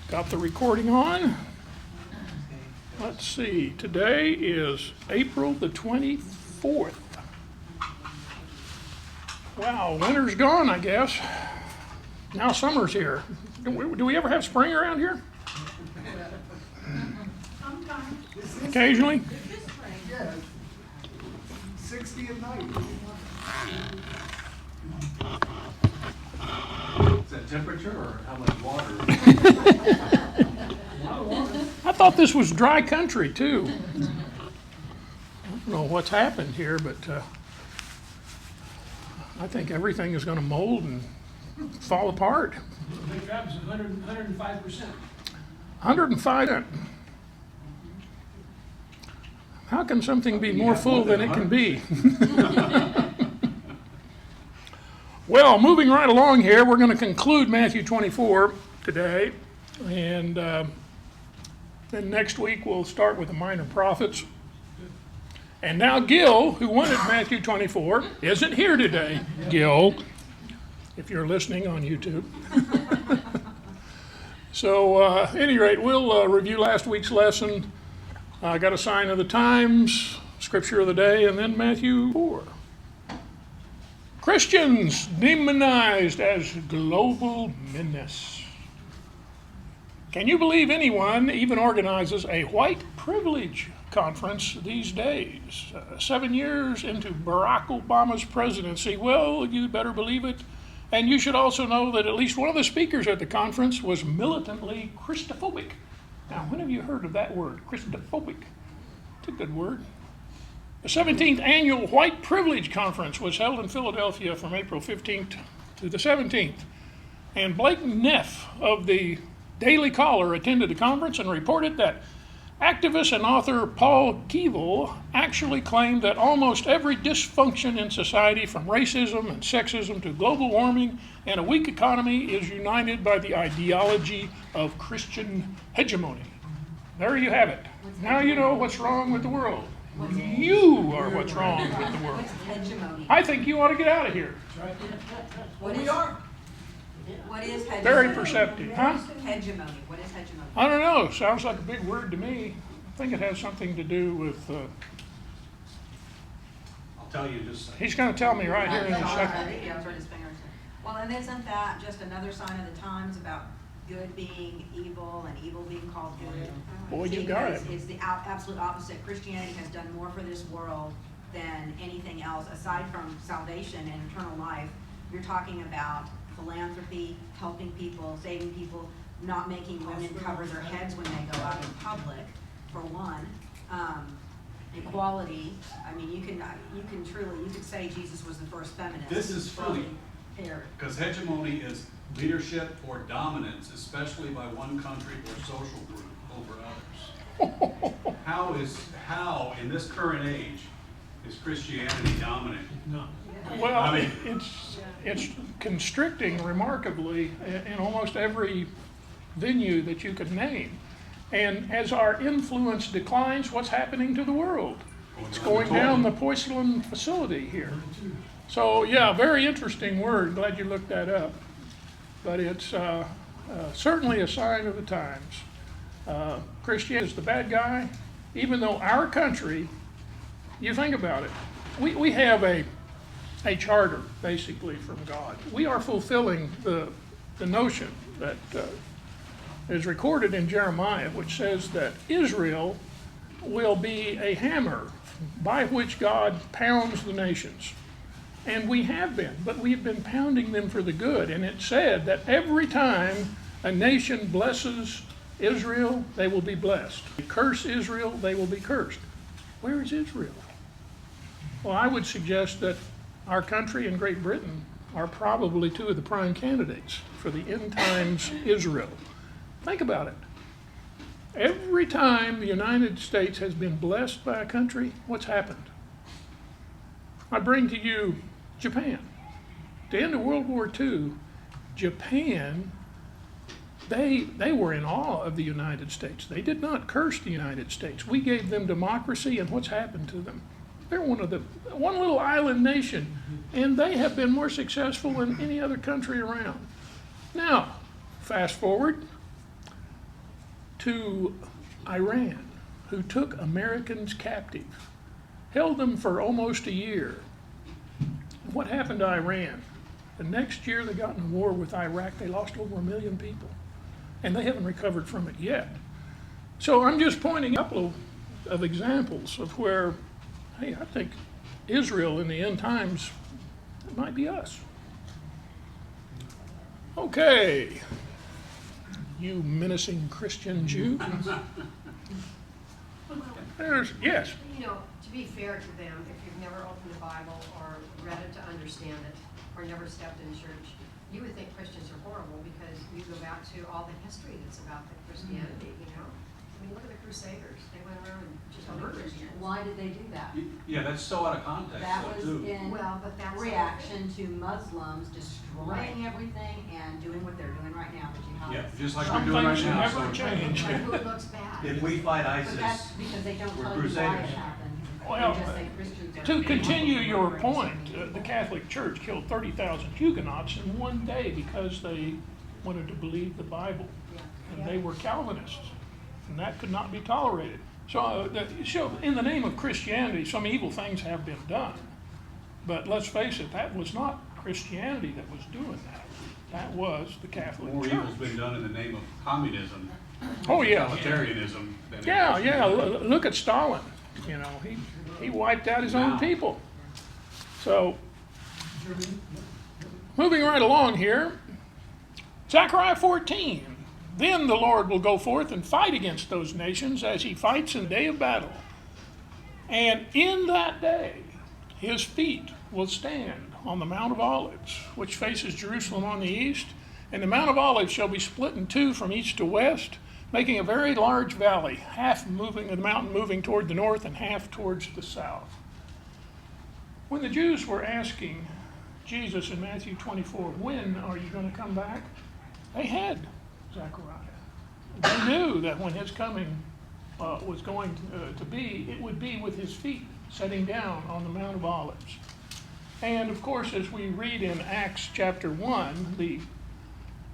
Got the recording on? Let's see, today is April the 24th. Wow, winter's gone, I guess. Now summer's here. Do we ever have spring around here? Sometimes. Occasionally? Yeah. 60 at night. Is that temperature or how much water? I thought this was dry country too. I don't know what's happened here, but I think everything is going to mold and fall apart. Big Travis is 105%. 105. How can something be more full than it can be? Well, moving right along here, we're going to conclude Matthew 24 today, and then next week we'll start with the minor prophets. And now Gil, who wanted Matthew 24, isn't here today. Gil, if you're listening on YouTube. So, at any rate, we'll review last week's lesson. I got a sign of the times, scripture of the day, and then Matthew 4. Christians demonized as global menace. Can you believe anyone even organizes a white privilege conference these days? 7 years into Barack Obama's presidency, well, you better believe it. And you should also know that at least one of the speakers at the conference was militantly Christophobic. Now, when have you heard of that word, Christophobic? It's a good word. The 17th Annual White Privilege Conference was held in Philadelphia from April 15th to the 17th. And Blake Neff of the Daily Caller attended the conference and reported that activist and author Paul Keevil actually claimed that almost every dysfunction in society, from racism and sexism to global warming and a weak economy, is united by the ideology of Christian hegemony. There you have it. Now you know what's wrong with the world. You are what's wrong with the world. What's hegemony? I think you ought to get out of here. What is, what is hegemony? Very perceptive, huh? Hegemony. What is hegemony? I don't know. Sounds like a big word to me. I think it has something to do with. I'll tell you just. He's going to tell me right here in a second. Yeah, I was right his fingers. Well, and isn't that just another sign of the times about good being evil and evil being called good? Boy, you See, got because it. it's the absolute opposite. Christianity has done more for this world than anything else, aside from salvation and eternal life. You're talking about philanthropy, helping people, saving people, not making women cover their heads when they go out in public, for one. Equality. I mean, you can truly, you could say Jesus was the first feminist. This is funny, Here. because hegemony is leadership or dominance, especially by one country or social group over others. How in this current age is Christianity dominant? No. Well, I mean- it's constricting remarkably in almost every venue that you could name. And as our influence declines, what's happening to the world? It's going down the porcelain facility here. So, yeah, very interesting word. Glad you looked that up. But it's certainly a sign of the times. Christianity is the bad guy, even though our country, you think about it, we have a charter, basically, from God. We are fulfilling the notion that is recorded in Jeremiah, which says that Israel will be a hammer by which God pounds the nations. And we have been, but we have been pounding them for the good. And it said that every time a nation blesses Israel, they will be blessed. Curse Israel, they will be cursed. Where is Israel? Well, I would suggest that our country and Great Britain are probably two of the prime candidates for the end times Israel. Think about it. Every time the United States has been blessed by a country, what's happened? I bring to you Japan. At the end of World War II, Japan, they were in awe of the United States. They did not curse the United States. We gave them democracy, and what's happened to them? They're one little island nation, and they have been more successful than any other country around. Now, fast forward, to Iran, who took Americans captive, held them for almost a year. What happened to Iran? The next year they got in war with Iraq. They lost over 1 million people, and they haven't recovered from it yet. So I'm just pointing a couple of examples of where, hey, I think Israel in the end times, it might be us. Okay, you menacing Christian Jew. Yes. You know, to be fair to them, if you've never opened the Bible or read it to understand it, or never stepped in church, you would think Christians are horrible because you go back to all the history that's about the Christianity, you know? I mean, look at the Crusaders. They went around and just murdered. Why did they do that? Yeah, that's so out of context, That though, was too. in Well, but that's reaction to Muslims destroying everything and doing what they're doing right now, the jihadists. Yeah, just like Some we're doing right things now. never So change. But who looks bad? if we fight But that's ISIS, because they don't we're tell you why it crusaders. happened. Well, They just say Christians are. To continue your point, the Catholic Church killed 30,000 Huguenots in one day because they wanted to believe the Bible, and they were Calvinists, and that could not be tolerated. So in the name of Christianity, some evil things have been done, but let's face it, that was not Christianity that was doing that. That was the Catholic more Church. evil's been done in the name of communism, Oh yeah, totalitarianism. than yeah, in yeah. Christianity. Look at Stalin. You know, he wiped out his own Wow. people. So, moving right along here, Zechariah 14. Then the Lord will go forth and fight against those nations as he fights in the day of battle. And in that day, his feet will stand on the Mount of Olives, which faces Jerusalem on the east. And the Mount of Olives shall be split in two from east to west, making a very large valley, half moving, the mountain moving toward the north and half towards the south. When the Jews were asking Jesus in Matthew 24, when are you going to come back? They had Zechariah. They knew that when his coming was going to be, it would be with his feet setting down on the Mount of Olives. And of course, as we read in Acts chapter 1, the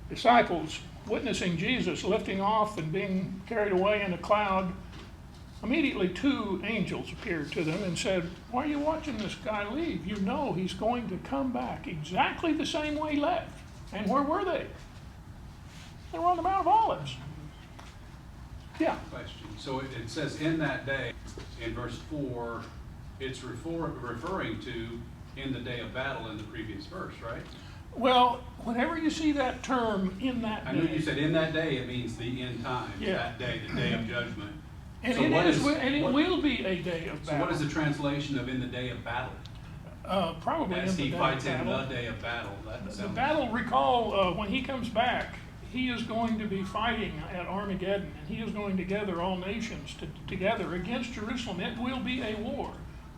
disciples witnessing Jesus lifting off and being carried away in a cloud, immediately two angels appeared to them and said, why are you watching this guy leave? You know he's going to come back exactly the same way he left. And where were they? They were on the Mount of Olives. Yeah. Question. So it says in that day, in verse 4, it's referring to in the day of battle in the previous verse, right? Well, whenever you see that term in that I know you day, said in that day, it means the end times, Yeah. that day, the day of judgment. and So it what is, is- and it what- will be a day of So battle. what is the translation of in the day of battle? Probably As in the he day fights of in battle. the day of battle. That The sounds. battle, recall, when he comes back, he is going to be fighting at Armageddon, and he is going to gather all nations together against Jerusalem. It will be a war,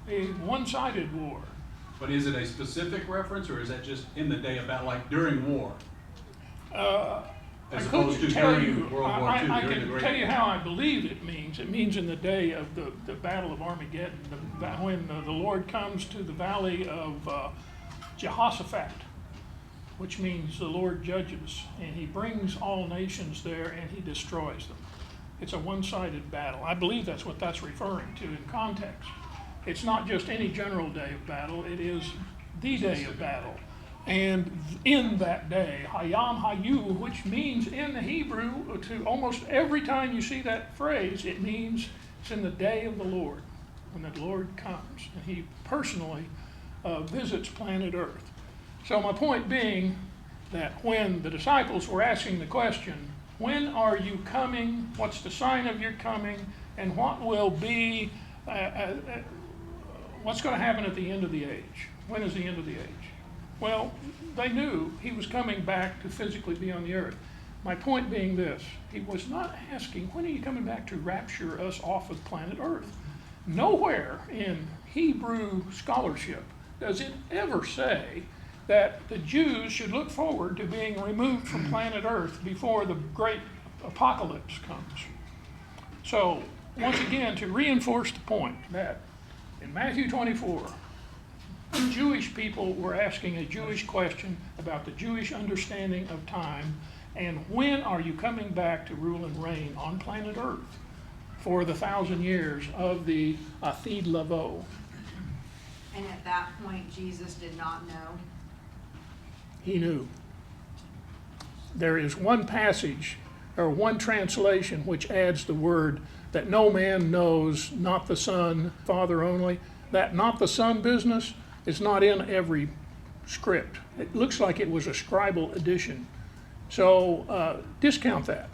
a one-sided war. But is it a specific reference, or is that just in the day of battle, like during war? I As opposed couldn't to tell during you, World War I II, during the can Great tell you War. how I believe it means. It means in the day of the Battle of Armageddon, when the Lord comes to the valley of Jehoshaphat, which means the Lord judges, and he brings all nations there and he destroys them. It's a one-sided battle. I believe that's what that's referring to in context. It's not just any general day of battle, it is the day of battle. And in that day, Hayam Hayu, which means in the Hebrew, to almost every time you see that phrase, it means it's in the day of the Lord, when the Lord comes and he personally visits planet Earth. So my point being that when the disciples were asking the question, when are you coming? What's the sign of your coming? And what will be, what's going to happen at the end of the age? When is the end of the age? Well, they knew he was coming back to physically be on the earth. My point being this, he was not asking, when are you coming back to rapture us off of planet Earth? Nowhere in Hebrew scholarship does it ever say that the Jews should look forward to being removed from planet Earth before the great apocalypse comes. So, once again, to reinforce the point that in Matthew 24, Jewish people were asking a Jewish question about the Jewish understanding of time, And when are you coming back to rule and reign on planet Earth for the 1,000 years of the Atid Lavo? And at that point, Jesus did not know. He knew. There is one passage or one translation which adds the word that no man knows, not the Son, Father only. That not the Son business is not in every script. It looks like it was a scribal addition. So discount that.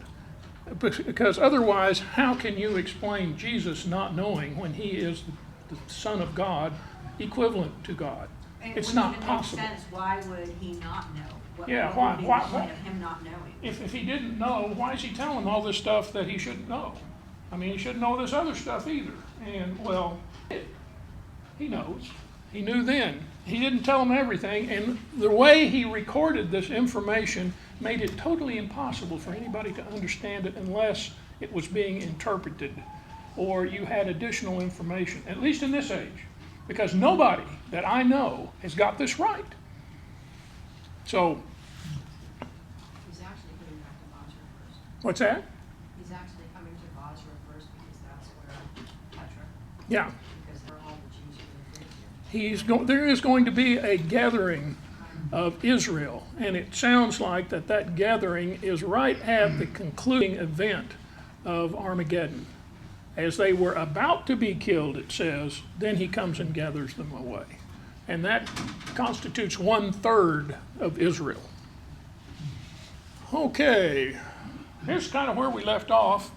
Because otherwise, how can you explain Jesus not knowing when he is the Son of God, equivalent to God? And It's it not wouldn't possible. even make sense. Why would he not know? What, Yeah, what why- would be why- the point of him not knowing? If he didn't know, why is he telling all this stuff that he shouldn't know? I mean, he shouldn't know this other stuff either. And, well, he knows. He knew then. He didn't tell him everything, and the way he recorded this information made it totally impossible for anybody to understand it unless it was being interpreted or you had additional information, at least in this age, because nobody that I know has got this right. So, He's actually coming back to Basra first. what's that? He's actually coming to Basra first because that's where Petra, Yeah. because they're all the Jews who live here. There is going to be a gathering of Israel, and it sounds like that gathering is right at the concluding event of Armageddon. As they were about to be killed, it says, then he comes and gathers them away. And that constitutes 1/3 of Israel. Okay, here's kind of where we left off.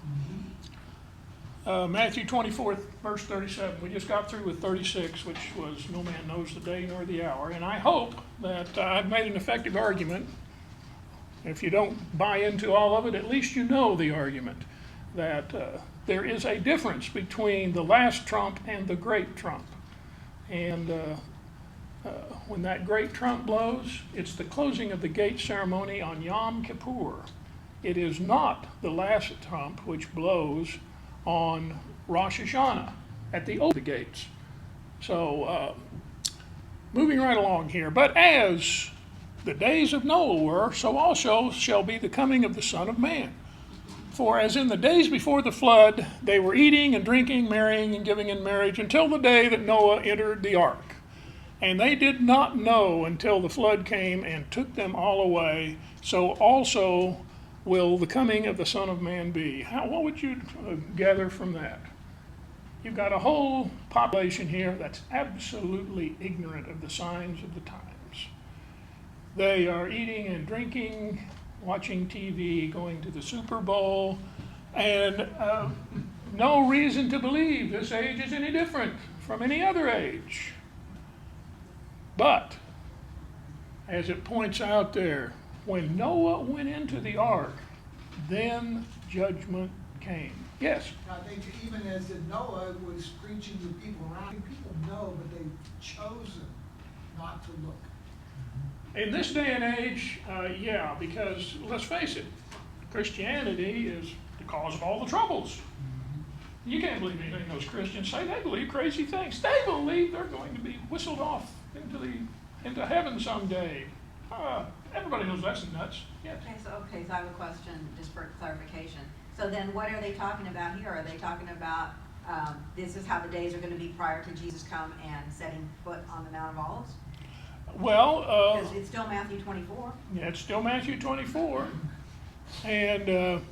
Matthew 24, verse 37. We just got through with 36, which was no man knows the day nor the hour. And I hope that I've made an effective argument. If you don't buy into all of it, at least you know the argument that there is a difference between the last trump and the great trump. And when that great trump blows, it's the closing of the gate ceremony on Yom Kippur. It is not the last trump which blows on Rosh Hashanah at the open gates. So moving right along here. But as the days of Noah were, so also shall be the coming of the Son of Man. For as in the days before the flood, they were eating and drinking, marrying and giving in marriage until the day that Noah entered the ark. And they did not know until the flood came and took them all away. So also will the coming of the Son of Man be. What would you gather from that? You've got a whole population here that's absolutely ignorant of the signs of the times. They are eating and drinking, watching TV, going to the Super Bowl, and no reason to believe this age is any different from any other age. But, as it points out there, when Noah went into the ark, then judgment came. Yes? I think even as Noah was preaching to people around, people know, but they've chosen not to look. In this day and age, yeah, because let's face it, Christianity is the cause of all the troubles. You can't believe anything those Christians say. They believe crazy things. They believe they're going to be whistled off into heaven someday. Everybody knows that's nuts. Yes. Okay, so I have a question just for clarification. So then what are they talking about here? Are they talking about this is how the days are going to be prior to Jesus come and setting foot on the Mount of Olives? Well, Because it's still Matthew 24. yeah, it's still Matthew 24. And,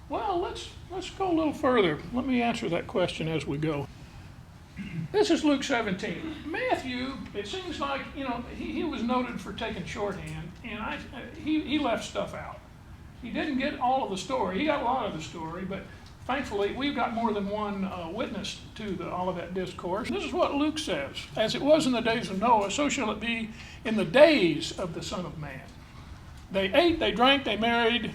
well, let's go a little further. Let me answer that question as we go. This is Luke 17. Matthew, it seems like, he was noted for taking shorthand, and he left stuff out. He didn't get all of the story. He got a lot of the story, but thankfully, we've got more than one witness to the Olivet Discourse. This is what Luke says. As it was in the days of Noah, so shall it be in the days of the Son of Man. They ate, they drank, they married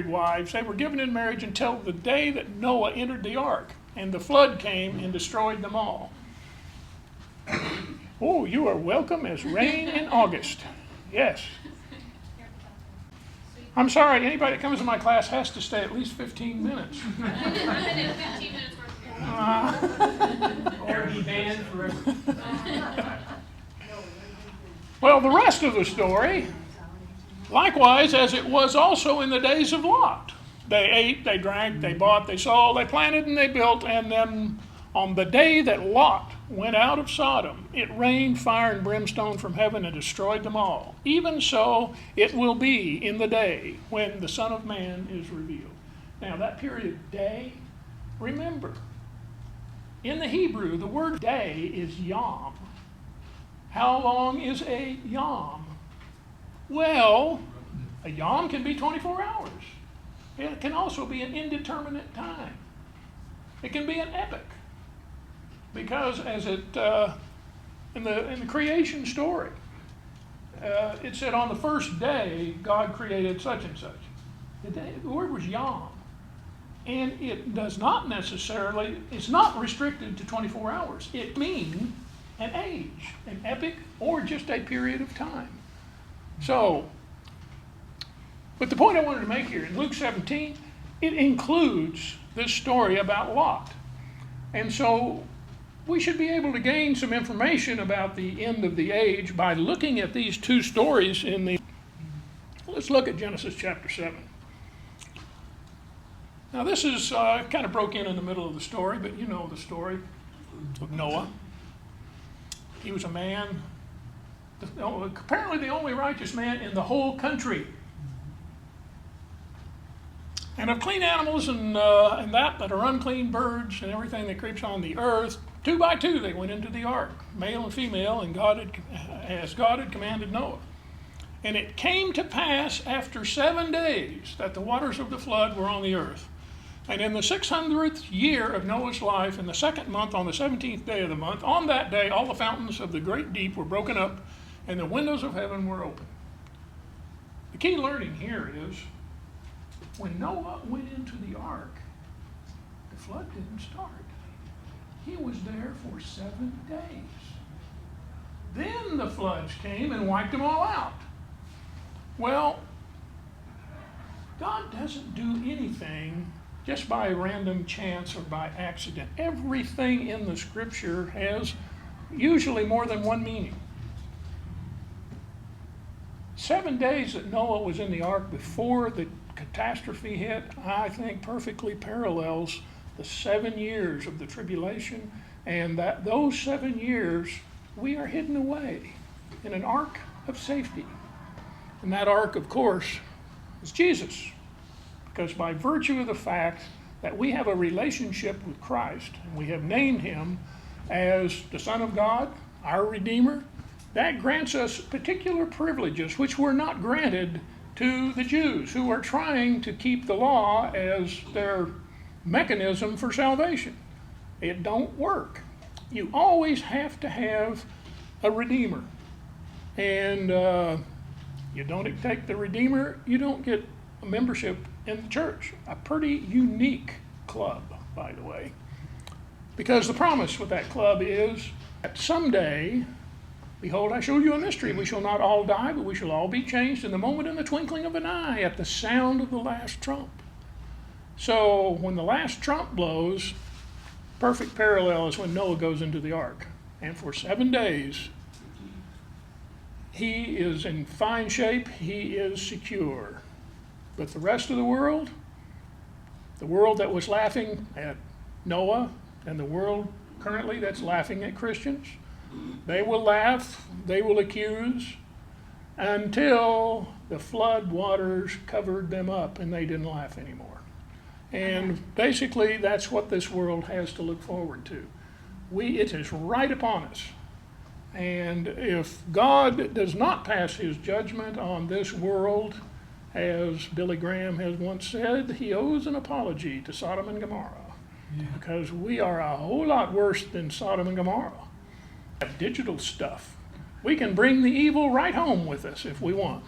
wives. They were given in marriage until the day that Noah entered the ark, and the flood came and destroyed them all. Oh, you are welcome as rain in August. Yes. I'm sorry, anybody that comes to my class has to stay at least 15 minutes. 15 minutes worth. Or be banned forever. Well, the rest of the story Likewise, as it was also in the days of Lot. They ate, they drank, they bought, they sold, they planted, and they built, and then on the day that Lot went out of Sodom, it rained fire and brimstone from heaven and destroyed them all. Even so, it will be in the day when the Son of Man is revealed. Now, that period, day, remember, in the Hebrew, the word day is yom. How long is a yom? Well, a yom can be 24 hours. It can also be an indeterminate time. It can be an epoch. Because as it, in the creation story, it said on the first day, God created such and such. The word was yom. And it does not necessarily, it's not restricted to 24 hours. It means an age, an epoch, or just a period of time. So, but the point I wanted to make here, in Luke 17, it includes this story about Lot. And so we should be able to gain some information about the end of the age by looking at these two stories in the... Let's look at Genesis chapter 7. Now this is kind of broke in the middle of the story, but you know the story of Noah. He was a man, apparently the only righteous man in the whole country. And of clean animals and that are unclean, birds and everything that creeps on the earth, 2 by 2 they went into the ark, male and female, and as God had commanded Noah. And it came to pass after 7 days that the waters of the flood were on the earth. And in the 600th year of Noah's life, in the 2nd month, on the 17th day of the month, on that day all the fountains of the great deep were broken up, and the windows of heaven were open. The key learning here is, when Noah went into the ark, the flood didn't start. He was there for 7 days. Then the floods came and wiped them all out. Well, God doesn't do anything just by random chance or by accident. Everything in the scripture has usually more than one meaning. 7 days that Noah was in the ark before the catastrophe hit, I think perfectly parallels the 7 years of the tribulation, and that those 7 years we are hidden away in an ark of safety. And that ark, of course, is Jesus. Because by virtue of the fact that we have a relationship with Christ, and we have named him as the Son of God, our Redeemer, that grants us particular privileges which were not granted to the Jews, who are trying to keep the law as their mechanism for salvation. It don't work. You always have to have a Redeemer. And you don't take the Redeemer, you don't get a membership in the church. A pretty unique club, by the way. Because the promise with that club is that someday, behold, I show you a mystery. We shall not all die, but we shall all be changed in the moment, in the twinkling of an eye, at the sound of the last trump. So when the last trump blows, perfect parallel is when Noah goes into the ark. And for 7 days, he is in fine shape, he is secure. But the rest of the world that was laughing at Noah, and the world currently that's laughing at Christians, they will laugh, they will accuse, until the flood waters covered them up and they didn't laugh anymore. And basically that's what this world has to look forward to. It is right upon us. And if God does not pass his judgment on this world, as Billy Graham has once said, he owes an apology to Sodom and Gomorrah. Yeah. Because we are a whole lot worse than Sodom and Gomorrah. Digital stuff. We can bring the evil right home with us if we want.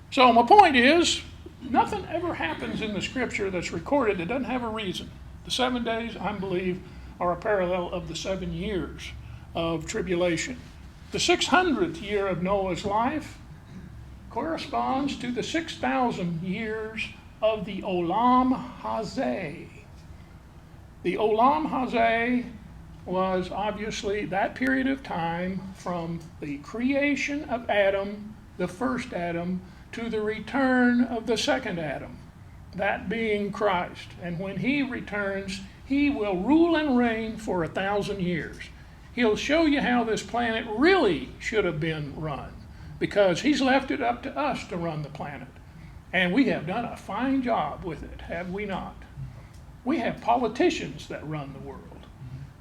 So my point is, nothing ever happens in the scripture that's recorded that doesn't have a reason. The 7 days, I believe, are a parallel of the 7 years of tribulation. The 600th year of Noah's life corresponds to the 6,000 years of the Olam Hazeh. The Olam Hazeh was obviously that period of time from the creation of Adam the first Adam to the return of the second Adam, that being Christ. And when he returns, he will rule and reign for 1,000 years. He'll show you how this planet really should have been run, because he's left it up to us to run the planet. And we have done a fine job with it, have we not? We have politicians that run the world.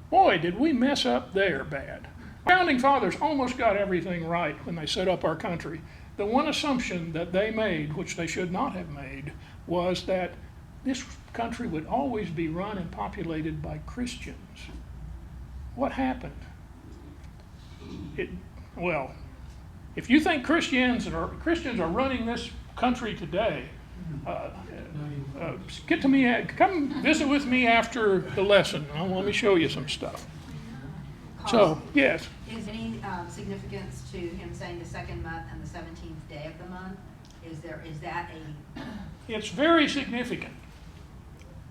Boy, did we mess up there bad. Founding fathers almost got everything right when they set up our country. The one assumption that they made, which they should not have made, was that this country would always be run and populated by Christians. What happened? Well, if you think Christians are running this country today, get to me, come visit with me after the lesson. Let me show you some stuff. So, yes. Is any significance to him saying the second month and the 17th day of the month? Is that a... It's very significant.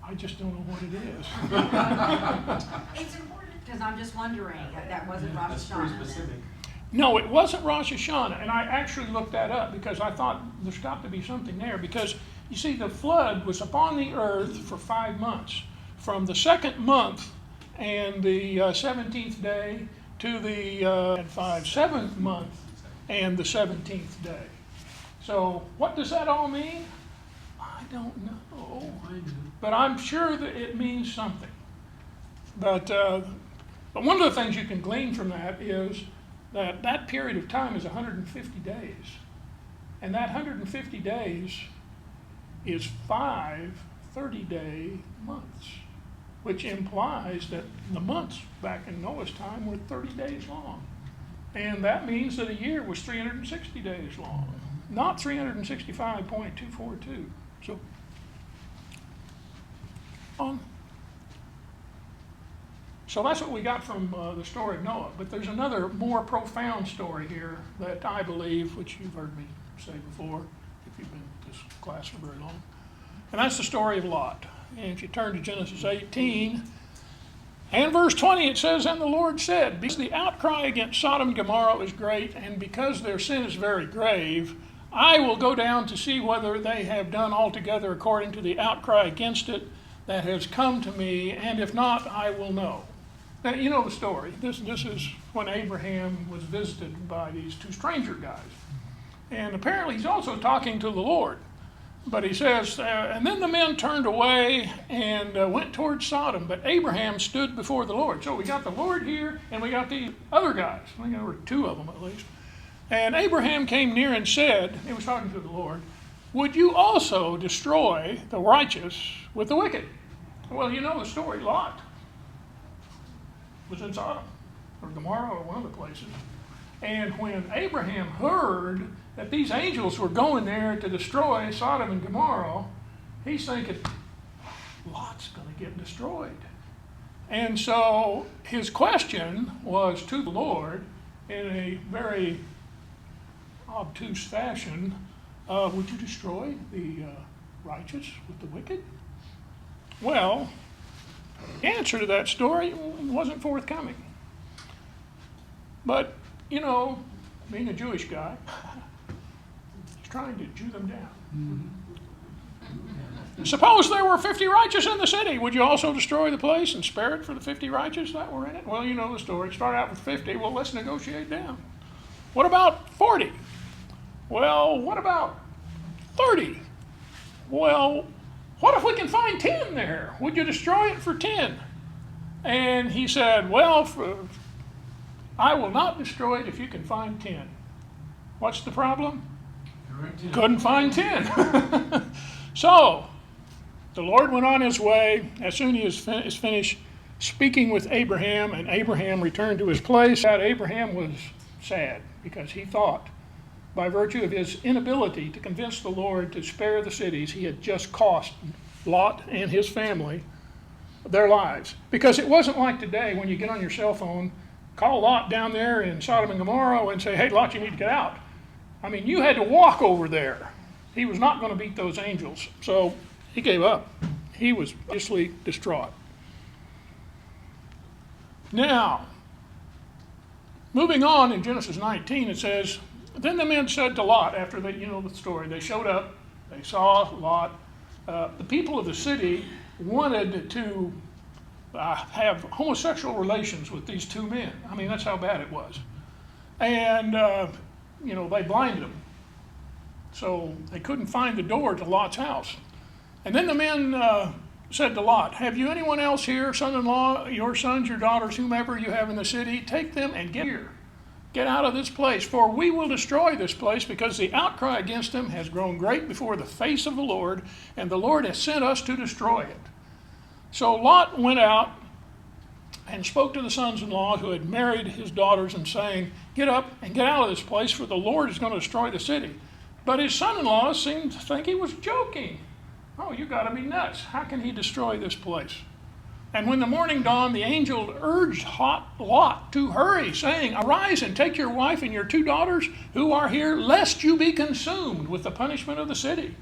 I just don't know what it is. It's important, because I'm just wondering, that wasn't Rosh That's pretty Hashanah specific. then. No, it wasn't Rosh Hashanah, and I actually looked that up because I thought there's got to be something there, because you see, the flood was upon the earth for 5 months, from the second month and the 17th day to the 7th month and the 17th day. So what does that all mean? I don't know, but I'm sure that it means something. But one of the things you can glean from that is that period of time is 150 days. And that 150 days is 5 30-day months, which implies that the months back in Noah's time were 30 days long. And that means that a year was 360 days long, not 365.242. So, So that's what we got from the story of Noah. But there's another more profound story here that I believe, which you've heard me say before, if you've been in this class for very long. And that's the story of Lot. And if you turn to Genesis 18 and verse 20, it says, "And the Lord said, because the outcry against Sodom and Gomorrah is great, and because their sin is very grave, I will go down to see whether they have done altogether according to the outcry against it that has come to me, and if not, I will know." Now, you know the story. This is when Abraham was visited by these two stranger guys. And apparently he's also talking to the Lord. But he says, and then the men turned away and went towards Sodom, but Abraham stood before the Lord. So we got the Lord here, and we got the other guys. I think there were 2 of them at least. And Abraham came near and said, he was talking to the Lord, "Would you also destroy the righteous with the wicked?" Well, you know the story. Lot was in Sodom or Gomorrah or one of the places. And when Abraham heard that these angels were going there to destroy Sodom and Gomorrah, he's thinking, Lot's going to get destroyed. And so his question was to the Lord in a very obtuse fashion, would you destroy the righteous with the wicked? Well, the answer to that story wasn't forthcoming. But, you know, being a Jewish guy, he's trying to Jew them down. Suppose there were 50 righteous in the city. Would you also destroy the place and spare it for the 50 righteous that were in it? Well, you know the story. Start out with 50. Well, let's negotiate down. What about 40? Well, what about 30? Well, what if we can find 10 there? Would you destroy it for 10? And he said, well, I will not destroy it if you can find 10. What's the problem? Couldn't find 10. So, the Lord went on his way. As soon as he is finished speaking with Abraham, and Abraham returned to his place, Abraham was sad because he thought, by virtue of his inability to convince the Lord to spare the cities, he had just cost Lot and his family their lives. Because it wasn't like today when you get on your cell phone, call Lot down there in Sodom and Gomorrah and say, hey, Lot, you need to get out. I mean, you had to walk over there. He was not going to beat those angels. So he gave up. He was obviously distraught. Now, moving on in Genesis 19, it says, Then the men said to Lot, after they, the story, they showed up, they saw Lot. The people of the city wanted to have homosexual relations with these two men. I mean, that's how bad it was. And, they blinded them. So they couldn't find the door to Lot's house. And then the men said to Lot, have you anyone else here, son-in-law, your sons, your daughters, whomever you have in the city? Take them and get here. Get out of this place, for we will destroy this place, because the outcry against them has grown great before the face of the Lord, and the Lord has sent us to destroy it. So Lot went out and spoke to the sons-in-law who had married his daughters and saying, get up and get out of this place, for the Lord is going to destroy the city. But his son-in-law seemed to think he was joking. Oh, you got to be nuts. How can he destroy this place? And when the morning dawned, the angel urged Lot to hurry, saying, arise and take your wife and your two daughters who are here, lest you be consumed with the punishment of the city.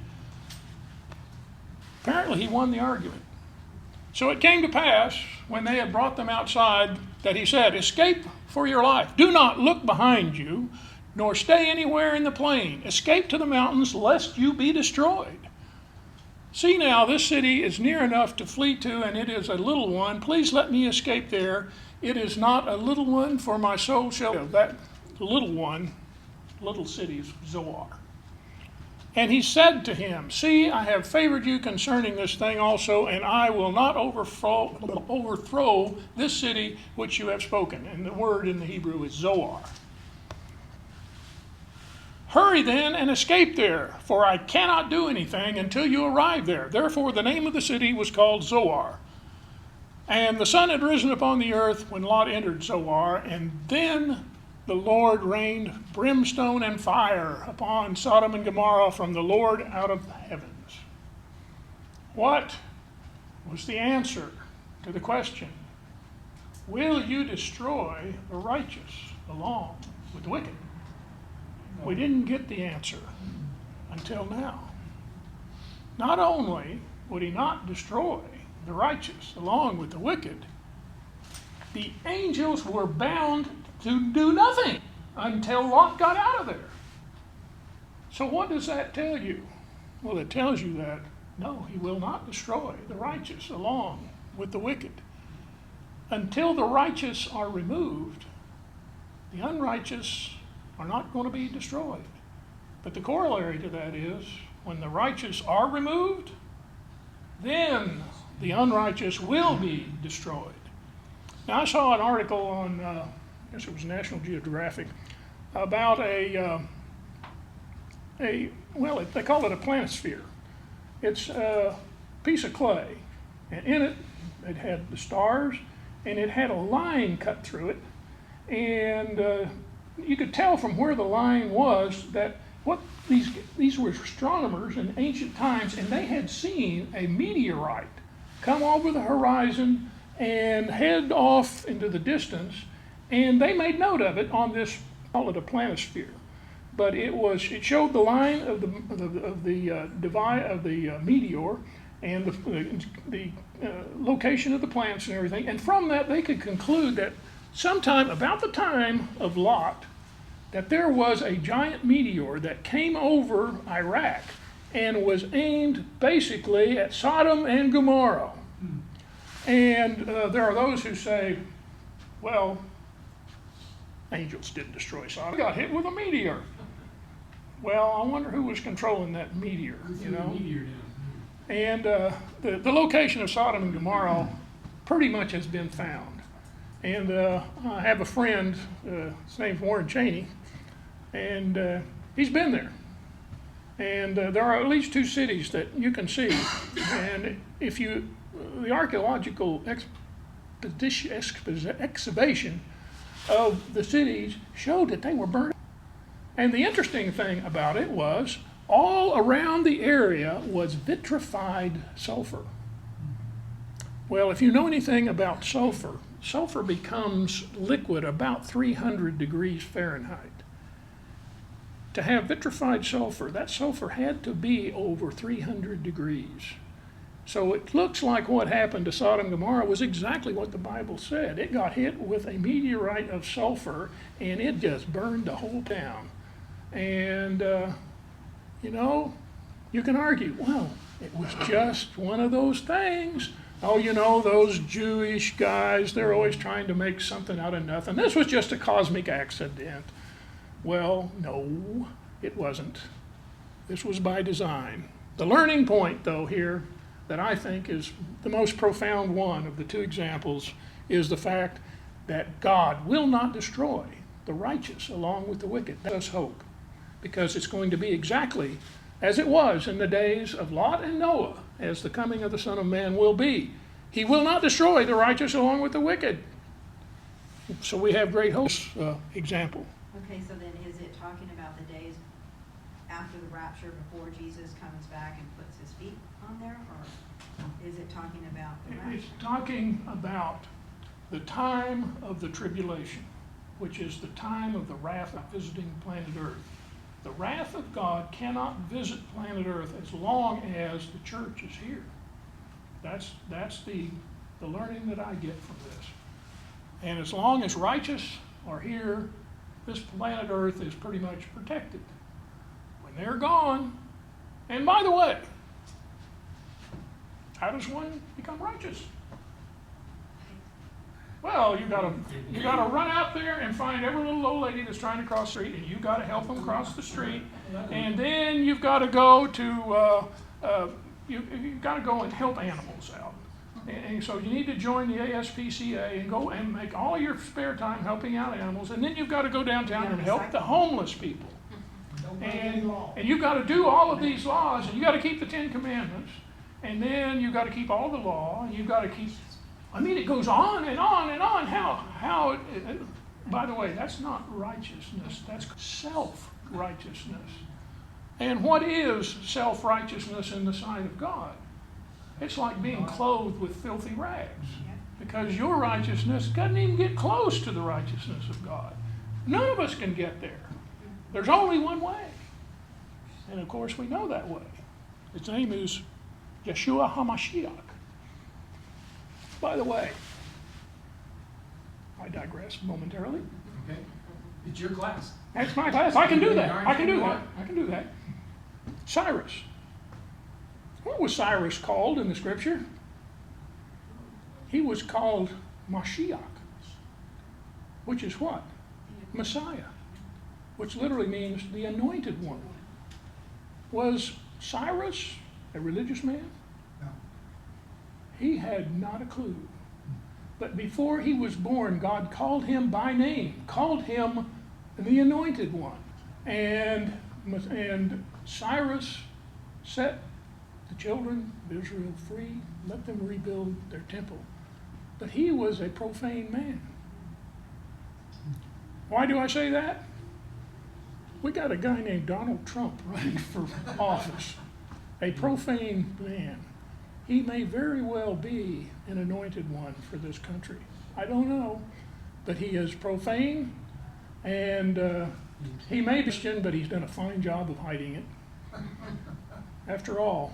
Apparently he won the argument. So it came to pass, when they had brought them outside, that he said, escape for your life. Do not look behind you, nor stay anywhere in the plain. Escape to the mountains, lest you be destroyed. See now, this city is near enough to flee to, and it is a little one. Please let me escape there. It is not a little one, for my soul shall live. That little one, little city is Zoar. And he said to him, see, I have favored you concerning this thing also, and I will not overthrow this city which you have spoken. And the word in the Hebrew is Zoar. Hurry then and escape there, for I cannot do anything until you arrive there. Therefore the name of the city was called Zoar. And the sun had risen upon the earth when Lot entered Zoar, and then the Lord rained brimstone and fire upon Sodom and Gomorrah from the Lord out of the heavens. What was the answer to the question, will you destroy the righteous along with the wicked? We didn't get the answer until now. Not only would he not destroy the righteous along with the wicked, the angels were bound to do nothing until Lot got out of there. So what does that tell you? Well, it tells you that, no, he will not destroy the righteous along with the wicked. Until the righteous are removed, the unrighteous are not going to be destroyed. But the corollary to that is, when the righteous are removed, then the unrighteous will be destroyed. Now, I saw an article on, I guess it was National Geographic, about they call it a planisphere. It's a piece of clay, and in it, it had the stars, and it had a line cut through it, and you could tell from where the line was that what these were astronomers in ancient times, and they had seen a meteorite come over the horizon and head off into the distance, and they made note of it on this, call it a planisphere. But it showed the line of the meteor and the location of the planets and everything, and from that they could conclude that sometime about the time of Lot, that there was a giant meteor that came over Iraq and was aimed basically at Sodom and Gomorrah. And there are those who say, well, angels didn't destroy Sodom. We got hit with a meteor. Well, I wonder who was controlling that meteor, you know? And the location of Sodom and Gomorrah pretty much has been found. And I have a friend, his name's Warren Cheney, and he's been there. And there are at least two cities that you can see. And if the archaeological excavation of the cities showed that they were burned. And the interesting thing about it was, all around the area was vitrified sulfur. Well, if you know anything about sulfur, sulfur becomes liquid about 300 degrees Fahrenheit. To have vitrified sulfur, that sulfur had to be over 300 degrees. So it looks like what happened to Sodom and Gomorrah was exactly what the Bible said. It got hit with a meteorite of sulfur, and it just burned the whole town. And, you know, you can argue, well, it was just one of those things. Oh, you know, those Jewish guys, they're always trying to make something out of nothing. This was just a cosmic accident. Well, no, it wasn't. This was by design. The learning point, though, here, that I think is the most profound one of the two examples, is the fact that God will not destroy the righteous along with the wicked. Let us hope, because it's going to be exactly as it was in the days of Lot and Noah, as the coming of the Son of Man will be. He will not destroy the righteous along with the wicked. So we have great hope. Example. Okay, so then is it talking about the days after the rapture, before Jesus comes back and puts his feet on there, or is it talking about the rapture? It's talking about the time of the tribulation, which is the time of the wrath of visiting planet Earth. The wrath of God cannot visit planet Earth as long as the church is here. That's the learning that I get from this. And as long as righteous are here, this planet Earth is pretty much protected. When they're gone, and by the way, how does one become righteous? Well, you gotta run out there and find every little old lady that's trying to cross the street, and you gotta help them cross the street. And then you've got to go to you've got to go and help animals out. And so you need to join the ASPCA and go and make all your spare time helping out animals. And then you've got to go downtown and help the homeless people. And you've got to do all of these laws, and you've got to keep the Ten Commandments. And then you've got to keep all the law, and you've got to keep, I mean, it goes on and on and on. By the way, that's not righteousness, that's self-righteousness. And what is self-righteousness in the sight of God? It's like being clothed with filthy rags, because your righteousness doesn't even get close to the righteousness of God. None of us can get there. There's only one way. And of course we know that way. Its name is Yeshua HaMashiach. By the way, I digress momentarily. Okay, it's your class. That's my class. I can do that. I can do that. I can do that. Cyrus. What was Cyrus called in the scripture? He was called Mashiach, which is what? Messiah, which literally means the anointed one. Was Cyrus a religious man? No. He had not a clue. But before he was born, God called him by name, called him the anointed one. And Cyrus set the children of Israel free, let them rebuild their temple. But he was a profane man. Why do I say that? We got a guy named Donald Trump running for office, a profane man. He may very well be an anointed one for this country. I don't know, but he is profane, and he may be Christian, but he's done a fine job of hiding it. After all,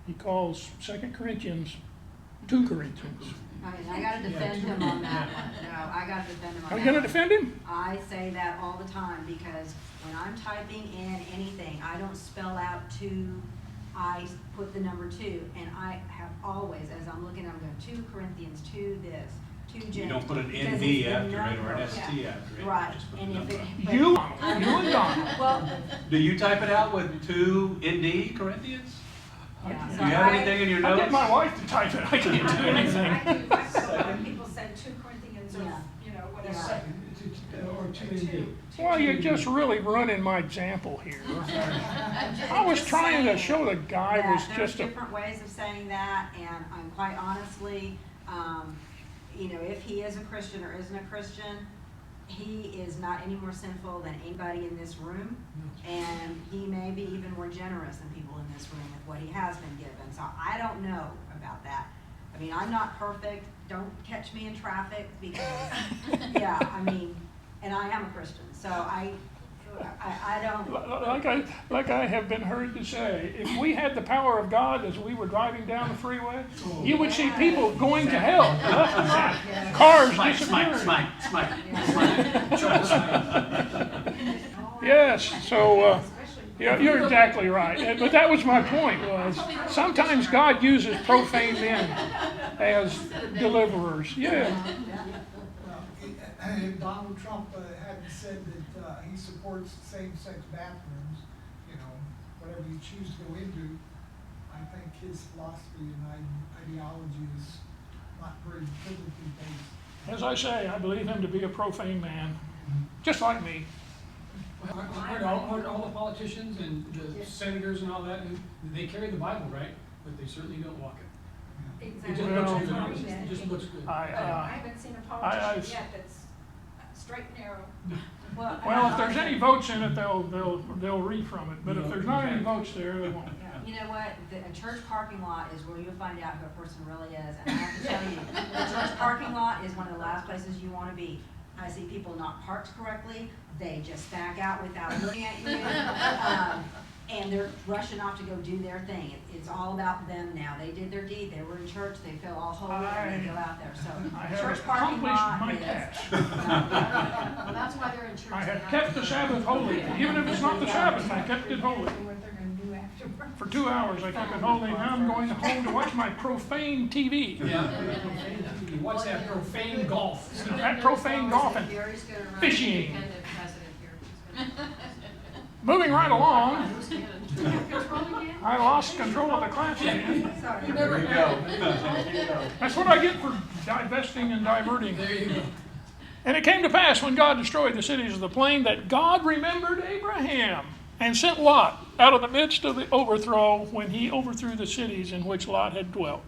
he calls 2 Corinthians 2 Corinthians. I gotta defend him on that one. No, I gotta defend him on that. Are you going to one. defend him? I say that all the time, because when I'm typing in anything, I don't spell out 2, I put the number 2, and I have always, as I'm looking, I'm going 2 Corinthians, 2 this, 2 James. You don't put an because ND it's the after it or number. an ST after it. Right, Just put and the if number. it. but- You and Donald. Well, Do you type it out with 2 ND Corinthians? yeah, Do so you have anything in your I notes? get my wife to type it. I can't do anything. I do, I saw when people say 2 Corinthians or, Yeah. you know, whatever. Yeah. Or 2 Well, you're just really running my example here. I was trying to show the guy that was there's just a. different ways of saying that, and I'm quite honestly, you know, if he is a Christian or isn't a Christian, he is not any more sinful than anybody in this room, and he may be even more generous than people in this room with what he has been given. So I don't know about that. I mean, I'm not perfect. Don't catch me in traffic, because, yeah, I mean, and I am a Christian, so I don't. Like I have been heard to say, if we had the power of God as we were driving down the freeway, you would see people going to hell left and right. Cars Smite, disappearing. smite, smite, smite, smite. Yes, so, Especially. yeah, you're exactly right. But that was my point, was sometimes God uses profane men as deliverers. Yeah. Well, if Donald Trump hadn't said that he supports same-sex bathrooms, you know, whatever you choose to go into, I think his philosophy and ideology is not very biblically based. As I say, I believe him to be a profane man, just like me. Aren't all the politicians and the senators and all that, they carry the Bible, right? But they certainly don't walk it. It Exactly. just looks Well, good. It just looks good. I haven't seen a politician yet that's straight and narrow. Well, if there's any votes in it, they'll read from it, but if there's not any votes there, they won't. You know what, a church parking lot is where you'll find out who a person really is, and I have to tell you, the church parking lot is one of the last places you wanna be. I see people not parked correctly, they just back out without looking at you, and they're rushing off to go do their thing. It's all about them now, they did their deed, they were in church, they feel all holy, and they go out there, so. I have Church parking accomplished lot my is. task. Well, that's why they're in church. I They have have kept to- the Sabbath holy, even if it's not the Sabbath, I kept it holy. What they're gonna do afterwards. For 2 hours, I kept it holy, now I'm going home to watch my profane TV. Yeah. You watch that profane golf. That profane golf and Gary's gonna run fishing. independent president here. He's gonna- Moving right along, Who's gonna- I lost control of the class again. Sorry. There we go. That's what I get for divesting and diverting. There you go. And it came to pass when God destroyed the cities of the plain that God remembered Abraham and sent Lot out of the midst of the overthrow when he overthrew the cities in which Lot had dwelt.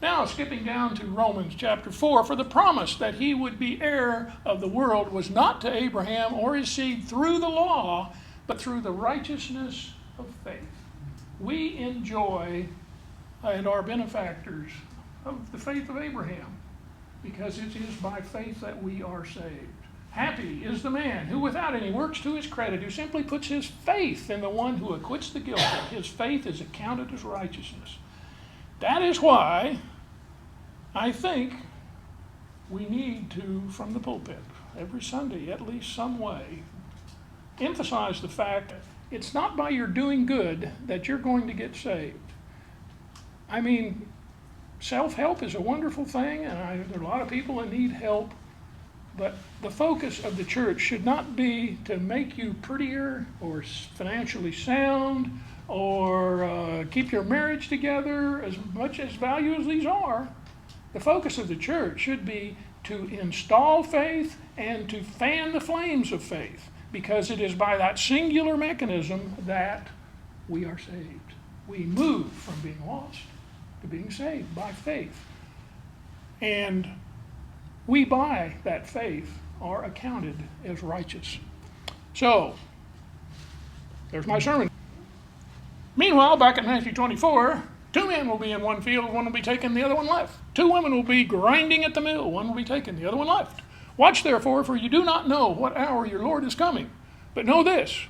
Now, skipping down to Romans chapter 4, for the promise that he would be heir of the world was not to Abraham or his seed through the law, but through the righteousness of faith. We enjoy and are benefactors of the faith of Abraham, because it is by faith that we are saved. Happy is the man who without any works to his credit, who simply puts his faith in the one who acquits the guilty. His faith is accounted as righteousness. That is why I think we need to, from the pulpit, every Sunday, at least some way, emphasize the fact that it's not by your doing good that you're going to get saved. I mean, self-help is a wonderful thing, and there are a lot of people that need help, but the focus of the church should not be to make you prettier or financially sound or keep your marriage together, as much as value as these are. The focus of the church should be to install faith and to fan the flames of faith, because it is by that singular mechanism that we are saved. We move from being lost to being saved by faith. And we, by that faith, are accounted as righteous. So, there's my sermon. Meanwhile, back in Matthew 24, 2 men will be in one field, one will be taken, the other one left. 2 women will be grinding at the mill, one will be taken, the other one left. Watch therefore, for you do not know what hour your Lord is coming. But know this,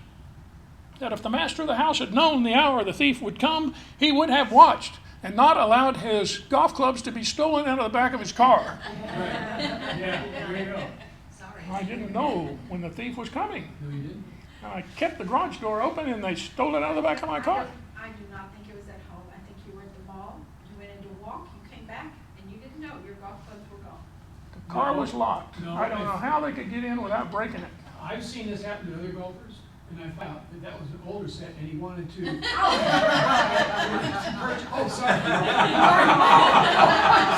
that if the master of the house had known the hour the thief would come, he would have watched and not allowed his golf clubs to be stolen out of the back of his car. Yeah, there you go. Sorry. I didn't know when the thief was coming. No, you didn't? I kept the garage door open and they stole it out of the back of my car. I do not think it was at home. I think you were at the mall. You went into a walk, you came back, and you didn't know your golf clubs were gone. The car was locked. No, I don't know how they could get in without breaking it. I've seen this happen to other golfers, and I found out that that was an older set, and he wanted to. Oh, sorry.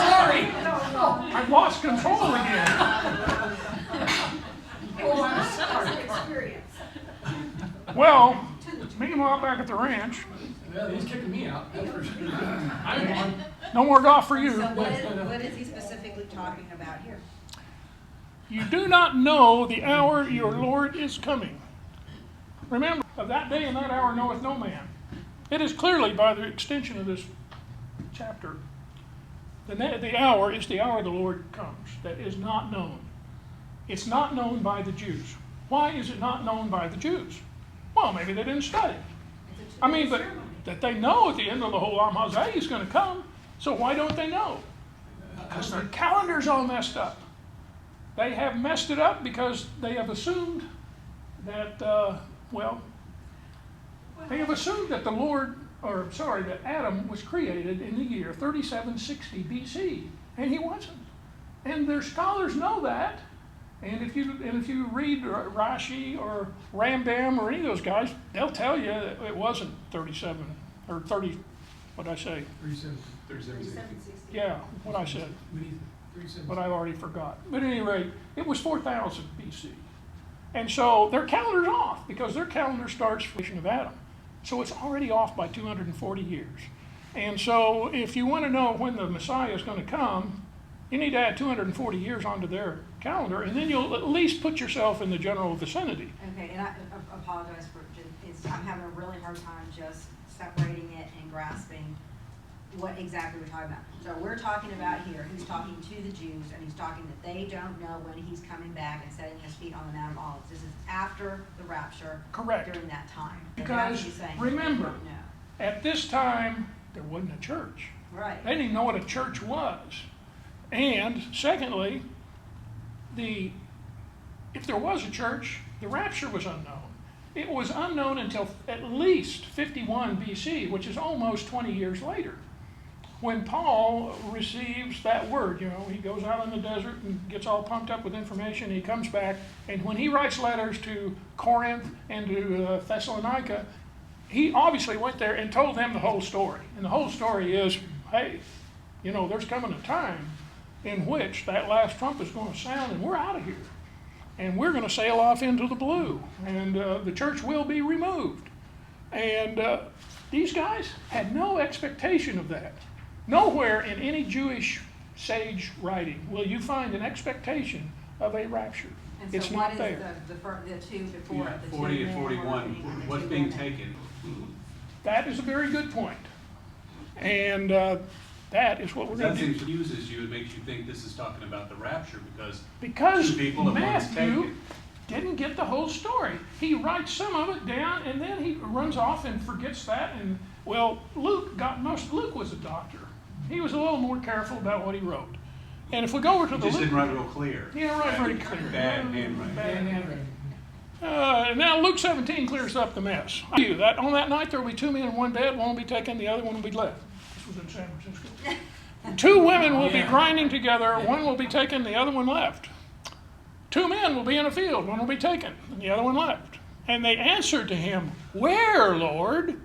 Sorry. I've lost control again. It was not a pleasant experience. Well, meanwhile, back at the ranch, Well, he's kicking me out. That's for sure. I'm on. no more golf for you. So what is he specifically talking about here? You do not know the hour your Lord is coming. Remember, of that day and that hour knoweth no man. It is clearly by the extension of this chapter. The hour is the hour the Lord comes. That is not known. It's not known by the Jews. Why is it not known by the Jews? Well, maybe they didn't study. I mean, but that they know at the end of the whole Amazah is going to come. So why don't they know? Because their calendar's all messed up. They have messed it up because they have assumed that, well, they have assumed that that Adam was created in the year 3760 BC, and he wasn't. And their scholars know that. And if you read Rashi or Rambam or any of those guys, they'll tell you that it wasn't 37 or 30. What'd I say? 37. Yeah, what I said, We need 37. but I already forgot. But at any rate, it was 4000 BC. And so their calendar's off because their calendar starts from the creation of Adam. So it's already off by 240 years. And so if you want to know when the Messiah is going to come, you need to add 240 years onto their calendar, and then you'll at least put yourself in the general vicinity. Okay, and I apologize for, I'm having a really hard time just separating it and grasping what exactly we're talking about. So we're talking about here, he's talking to the Jews, and he's talking that they don't know when he's coming back and setting his feet on the Mount of Olives. This is after the rapture. Correct. During that time. And that's what Because he's saying. remember, They don't know. at this time, there wasn't a church. Right. They didn't even know what a church was. And secondly, if there was a church, the rapture was unknown. It was unknown until at least 51 BC, which is almost 20 years later, when Paul receives that word. You know, he goes out in the desert and gets all pumped up with information. He comes back, and when he writes letters to Corinth and to Thessalonica, he obviously went there and told them the whole story. And the whole story is, hey, you know, there's coming a time in which that last trump is going to sound, and we're out of here. And we're going to sail off into the blue, and the church will be removed. And these guys had no expectation of that. Nowhere in any Jewish sage writing will you find an expectation of a rapture. And so It's what not is there. the two before Yeah, it? The 40 two and men were 41, being- and the what's two being women? taken? That is a very good point. And that is what we're going That to do. confuses you and makes you think this is talking about the rapture because Because two people and one's Matthew taken. didn't get the whole story. He writes some of it down, and then he runs off and forgets that. And well, Luke was a doctor. He was a little more careful about what he wrote. And if we go over to He the just Luke, didn't write real clear. yeah, right, very clear. Bad handwriting. Bad handwriting. Now Luke 17 clears up the mess. I tell you that on that night there will be 2 men in one bed. One will be taken, the other one will be left. This was in San Francisco. 2 women will be grinding together. One will be taken, the other one left. 2 men will be in a field. One will be taken, and the other one left. And they answered to him, "Where, Lord?"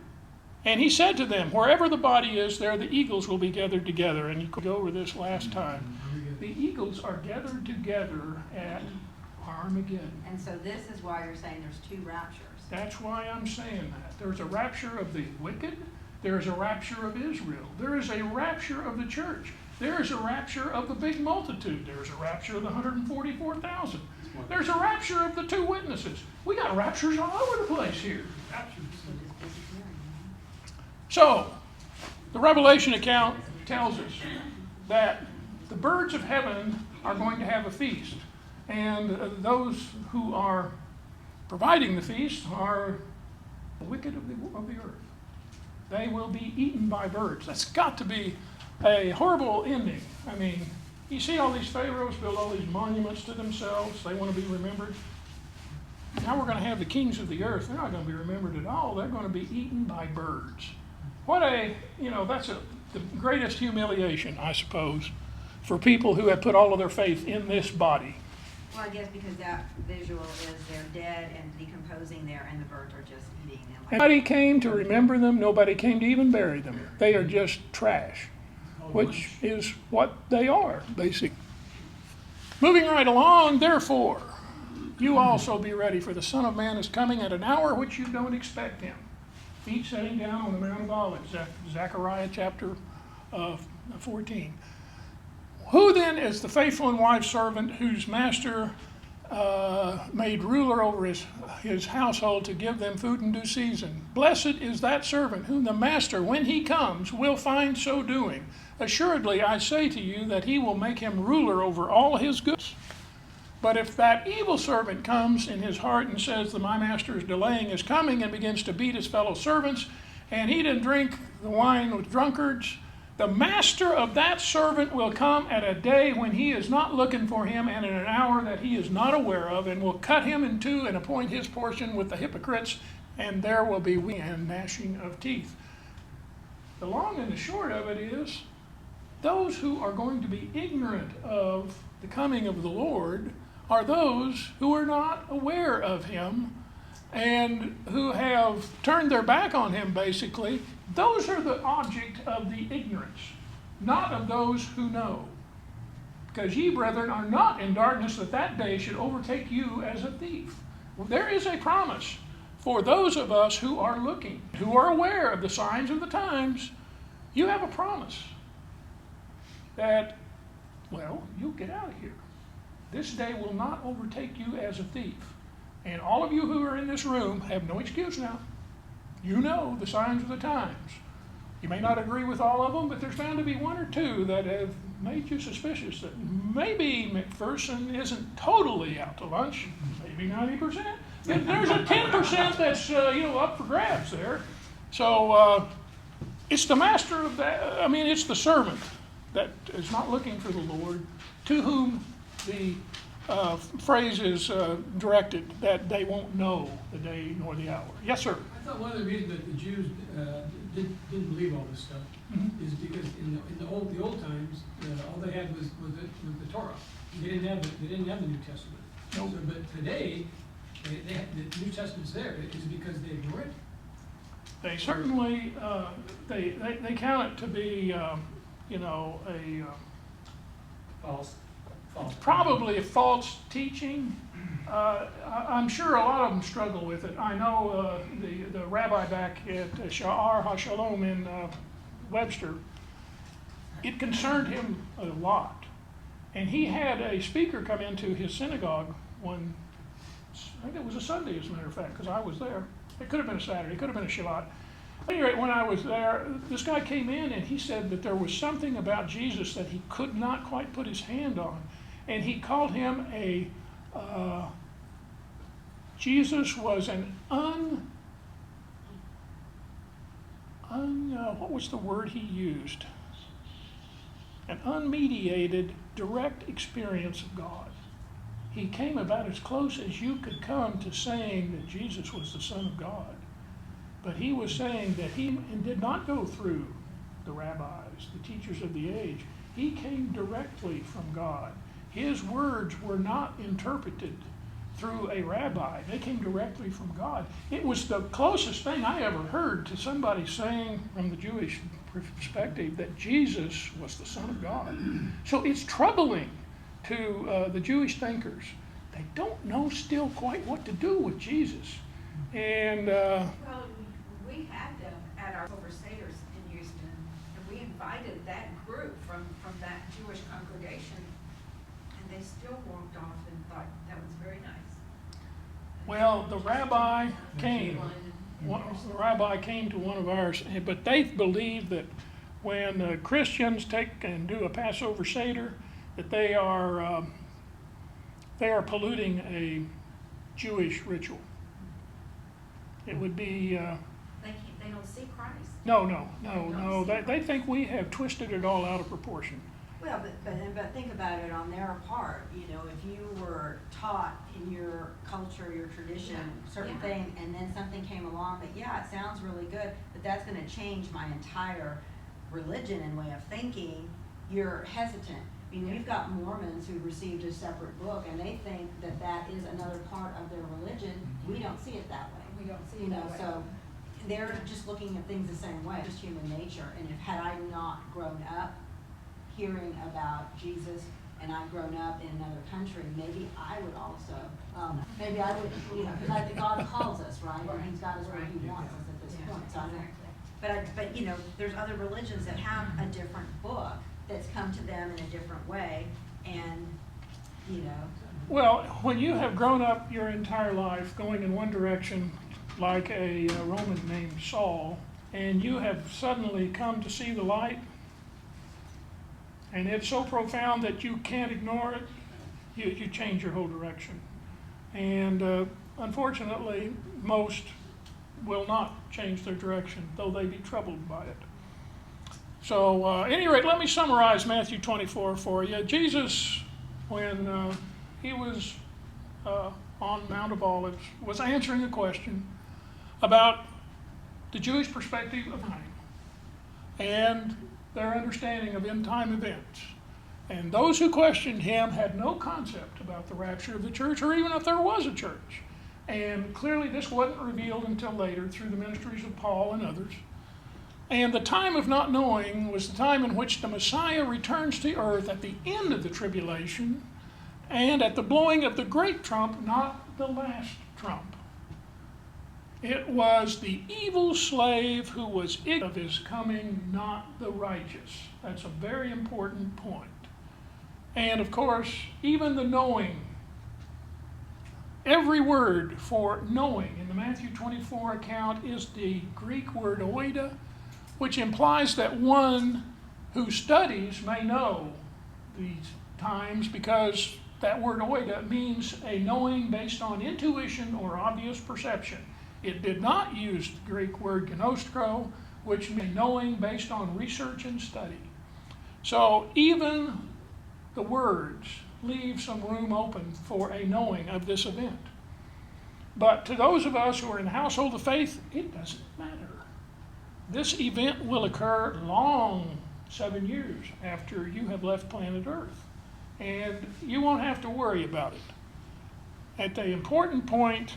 And he said to them, "Wherever the body is, there the eagles will be gathered together." And you could go over this last time. The eagles are gathered together at Armageddon. And so this is why you're saying there's 2 raptures. That's why I'm saying that. There's a rapture of the wicked. There is a rapture of Israel. There is a rapture of the church. There is a rapture of the big multitude. There's a rapture of the 144,000. There's a rapture of the 2 witnesses. We got raptures all over the place here. So, the Revelation account tells us that the birds of heaven are going to have a feast. And those who are providing the feast are the wicked of the earth. They will be eaten by birds. That's got to be a horrible ending. I mean, you see all these pharaohs build all these monuments to themselves. They want to be remembered. Now we're going to have the kings of the earth. They're not going to be remembered at all. They're going to be eaten by birds. That's the greatest humiliation, I suppose, for people who have put all of their faith in this body. Well, I guess because that visual is they're dead and decomposing there, and the birds are just eating them. Nobody came to remember them. Nobody came to even bury them. They are just trash, which is what they are, basically. Moving right along, therefore, you also be ready, for the Son of Man is coming at an hour which you don't expect him. Feet setting down on the Mount of Olives, Zechariah chapter 14. Who then is the faithful and wise servant whose master made ruler over his household to give them food in due season? Blessed is that servant whom the master, when he comes, will find so doing. Assuredly, I say to you that he will make him ruler over all his goods. But if that evil servant comes in his heart and says that my master is delaying his coming, and begins to beat his fellow servants and eat and drink the wine with drunkards, The master of that servant will come at a day when he is not looking for him, and in an hour that he is not aware of, and will cut him in two and appoint his portion with the hypocrites, and there will be weeping and gnashing of teeth. The long and the short of it is, those who are going to be ignorant of the coming of the Lord are those who are not aware of him and who have turned their back on him, basically. Those are the object of the ignorance, not of those who know. Because ye, brethren, are not in darkness, that that day should overtake you as a thief. Well, there is a promise for those of us who are looking, who are aware of the signs of the times. You have a promise that, well, you'll get out of here. This day will not overtake you as a thief. And all of you who are in this room have no excuse now. You know the signs of the times. You may not agree with all of them, but there's bound to be one or two that have made you suspicious that maybe McPherson isn't totally out to lunch, maybe 90%. There's a 10% that's up for grabs there. So it's the master of that. It's the servant that is not looking for the Lord, to whom the phrase is directed, that they won't know the day nor the hour. Yes, sir. I thought one of the reasons that the Jews didn't believe all this stuff is because in the old times all they had was the Torah. They didn't have the New Testament. Nope. So, but today they have, the New Testament's there. Is it because they ignore it? They certainly they count it to be a False. probably a false teaching. I'm sure a lot of them struggle with it. I know the rabbi back at Sha'ar HaShalom in Webster, it concerned him a lot. And he had a speaker come into his synagogue one, I think it was a Sunday as a matter of fact, because I was there. It could have been a Saturday, it could have been a Shabbat. At any rate, when I was there, this guy came in and he said that there was something about Jesus that he could not quite put his hand on. And he called him Jesus was an what was the word he used? An unmediated, direct experience of God. He came about as close as you could come to saying that Jesus was the Son of God. But he was saying that he did not go through the rabbis, the teachers of the age. He came directly from God. His words were not interpreted through a rabbi. They came directly from God. It was the closest thing I ever heard to somebody saying from the Jewish perspective that Jesus was the Son of God. So it's troubling to the Jewish thinkers. They don't know still quite what to do with Jesus. And Well, we had them at our Overseers in Houston, and we invited that group from that Jewish congregation, and they still walked off and thought that was very nice. well, the rabbi came. The rabbi came to one of ours, but they believe that when Christians take and do a Passover Seder, that they are polluting a Jewish ritual. It would be They don't see Christ. no. They think we have twisted it all out of proportion. Well, but think about it on their part. If you were taught in your culture, your tradition, certain Yeah. thing, and then something came along that, yeah, it sounds really good, but that's going to change my entire religion and way of thinking, you're hesitant. You've got Mormons who received a separate book, and they think that that is another part of their religion. We don't see it that way. We don't see it that way. So they're just looking at things the same way, just human nature. And had I not grown up hearing about Jesus, and I'd grown up in another country, maybe I would also, maybe I would, because I think God calls us, right? And He's got us where He wants us at this point. So I don't, but there's other religions that have a different book that's come to them in a different way, and, Well, when you have grown up your entire life going in one direction, like a Roman named Saul, and you have suddenly come to see the light, and it's so profound that you can't ignore it, you change your whole direction. And unfortunately, most will not change their direction, though they be troubled by it. So, at any rate, let me summarize Matthew 24 for you. Jesus, when he was on Mount of Olives, was answering a question about the Jewish perspective of time and their understanding of end-time events. And those who questioned him had no concept about the rapture of the church, or even if there was a church. And clearly this wasn't revealed until later through the ministries of Paul and others. And the time of not knowing was the time in which the Messiah returns to earth at the end of the tribulation and at the blowing of the great trump, not the last trump. It was the evil slave who was ignorant of his coming, not the righteous. That's a very important point. And of course, even the knowing, every word for knowing in the Matthew 24 account is the Greek word oida, which implies that one who studies may know these times, because that word oida means a knowing based on intuition or obvious perception. It did not use the Greek word gnoskro, which means knowing based on research and study. So even the words leave some room open for a knowing of this event. But to those of us who are in the household of faith, it doesn't matter. This event will occur long 7 years after you have left planet Earth, and you won't have to worry about it. At the important point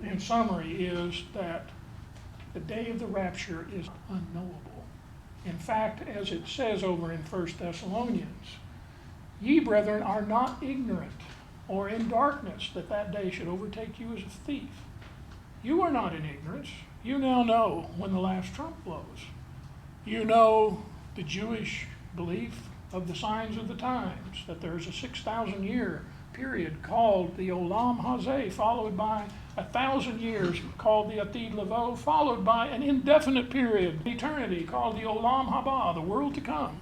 in summary is that the day of the rapture is unknowable. In fact, as it says over in 1 Thessalonians, ye brethren are not ignorant or in darkness that that day should overtake you as a thief. You are not in ignorance. You now know when the last trump blows. You know the Jewish belief of the signs of the times, that there's a 6,000 year period called the Olam Hazeh, followed by 1,000 years called the Atid Lavo, followed by an indefinite period, eternity, called the Olam Haba, the world to come.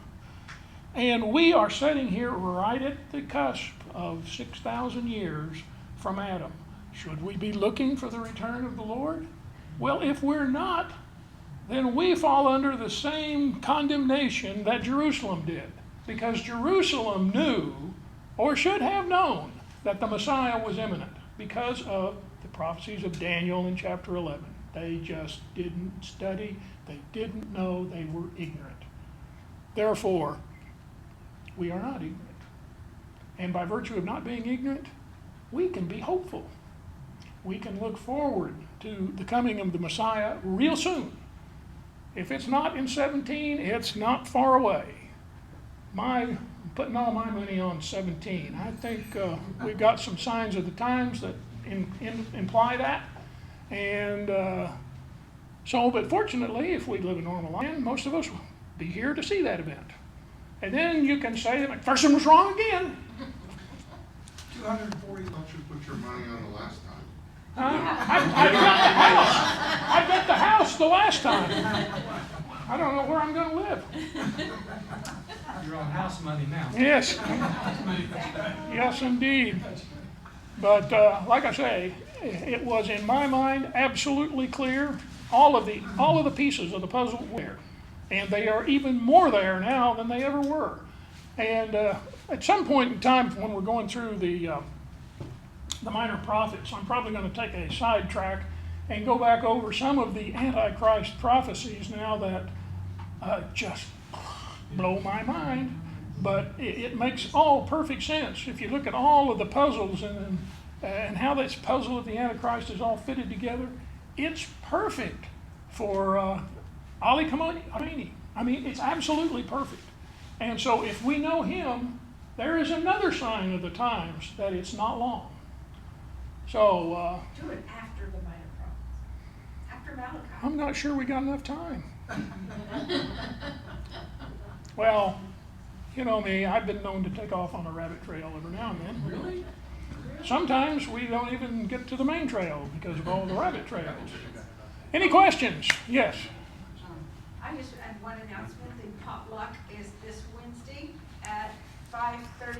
And we are sitting here right at the cusp of 6,000 years from Adam. Should we be looking for the return of the Lord? Well, if we're not, then we fall under the same condemnation that Jerusalem did, because Jerusalem knew, or should have known, that the Messiah was imminent because of the prophecies of Daniel in chapter 11. They just didn't study, they didn't know, they were ignorant. Therefore, we are not ignorant. And by virtue of not being ignorant, we can be hopeful. We can look forward to the coming of the Messiah real soon. If it's not in 17, it's not far away. I'm putting all my money on 17. I think we've got some signs of the times that imply that. And but fortunately, if we live a normal life, most of us will be here to see that event. And then you can say that McPherson was wrong again. 240. I thought you put your money on the last time. I got the house. I got the house the last time. I don't know where I'm going to live. You're on house money now. Yes. Yes, indeed. But like I say, it was in my mind absolutely clear. All of the pieces of the puzzle were there, and they are even more there now than they ever were. And at some point in time, when we're going through the minor prophets, I'm probably going to take a sidetrack and go back over some of the Antichrist prophecies now that just blow my mind. But it makes all perfect sense if you look at all of the puzzles and how this puzzle of the Antichrist is all fitted together. It's perfect for Ali Khamenei. I mean, it's absolutely perfect. And so if we know him, there is another sign of the times that it's not long. So Do it after the minor prophets, after Malachi. I'm not sure we got enough time. Well, you know me, I've been known to take off on a rabbit trail every now and then. Really? Sometimes we don't even get to the main trail because of all the rabbit trails. Any questions? Yes. I just had one announcement, the potluck is this Wednesday at 5:30.